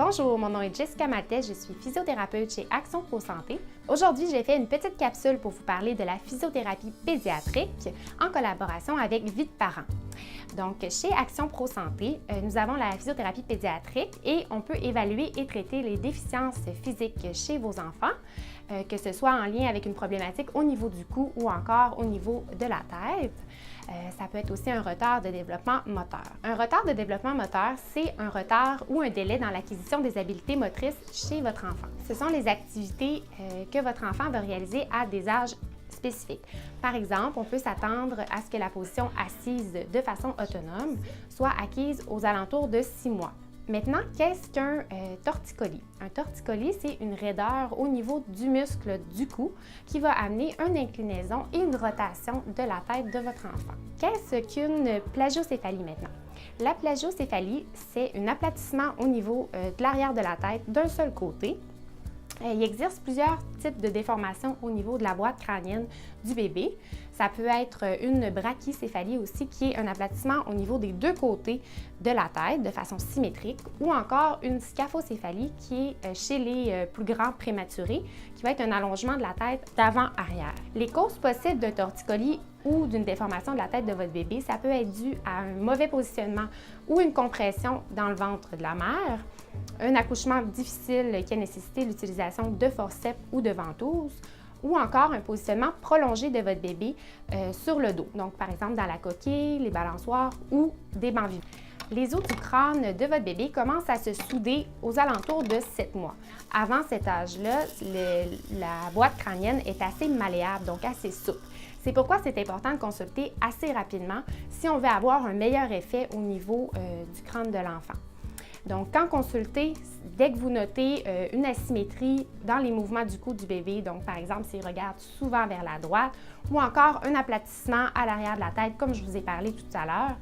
Bonjour, mon nom est Jessica Maltais, je suis physiothérapeute chez Action Pro Santé. Aujourd'hui, j'ai fait une petite capsule pour vous parler de la physiothérapie pédiatrique en collaboration avec Vie de parents. Donc, chez Action Pro Santé, nous avons la physiothérapie pédiatrique et on peut évaluer et traiter les déficiences physiques chez vos enfants, que ce soit en lien avec une problématique au niveau du cou ou encore au niveau de la tête. Ça peut être aussi un retard de développement moteur. Un retard de développement moteur, c'est un retard ou un délai dans l'acquisition des habiletés motrices chez votre enfant. Ce sont les activités que votre enfant va réaliser à des âges spécifiques. Par exemple, on peut s'attendre à ce que la position assise de façon autonome soit acquise aux alentours de 6 mois. Maintenant, qu'est-ce qu'un torticolis? Un torticolis, c'est une raideur au niveau du muscle du cou qui va amener une inclinaison et une rotation de la tête de votre enfant. Qu'est-ce qu'une plagiocéphalie maintenant? La plagiocéphalie, c'est un aplatissement au niveau de l'arrière de la tête d'un seul côté. Il existe plusieurs types de déformations au niveau de la boîte crânienne du bébé. Ça peut être une brachycéphalie aussi, qui est un aplatissement au niveau des deux côtés de la tête de façon symétrique, ou encore une scaphocéphalie qui est chez les plus grands prématurés, qui va être un allongement de la tête d'avant-arrière. Les causes possibles d'un torticolis ou d'une déformation de la tête de votre bébé, ça peut être dû à un mauvais positionnement ou une compression dans le ventre de la mère, un accouchement difficile qui a nécessité l'utilisation de forceps ou de ventouses, ou encore un positionnement prolongé de votre bébé sur le dos, donc par exemple dans la coquille, les balançoires ou des bancs vivants. Les os du crâne de votre bébé commencent à se souder aux alentours de 7 mois. Avant cet âge-là, la boîte crânienne est assez malléable, donc assez souple. C'est pourquoi c'est important de consulter assez rapidement si on veut avoir un meilleur effet au niveau du crâne de l'enfant. Donc, quand consulter, dès que vous notez une asymétrie dans les mouvements du cou du bébé, donc par exemple s'il regarde souvent vers la droite, ou encore un aplatissement à l'arrière de la tête, comme je vous ai parlé tout à l'heure,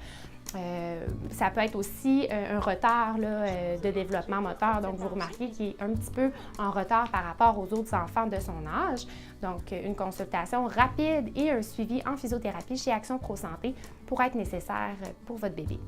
ça peut être aussi un retard de développement moteur. Donc, vous remarquez qu'il est un petit peu en retard par rapport aux autres enfants de son âge. Donc, une consultation rapide et un suivi en physiothérapie chez Action Pro Santé pourrait être nécessaire pour votre bébé.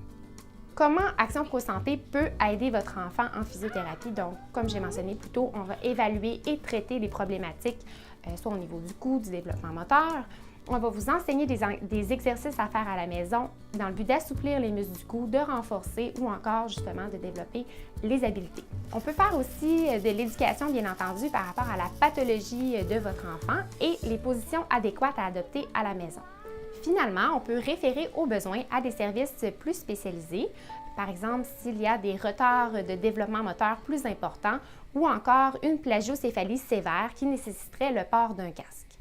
Comment Action Pro Santé peut aider votre enfant en physiothérapie? Donc, comme j'ai mentionné plus tôt, on va évaluer et traiter les problématiques, soit au niveau du cou, du développement moteur. On va vous enseigner des exercices à faire à la maison dans le but d'assouplir les muscles du cou, de renforcer ou encore justement de développer les habiletés. On peut faire aussi de l'éducation, bien entendu, par rapport à la pathologie de votre enfant et les positions adéquates à adopter à la maison. Finalement, on peut référer aux besoins à des services plus spécialisés, par exemple s'il y a des retards de développement moteur plus importants ou encore une plagiocéphalie sévère qui nécessiterait le port d'un casque.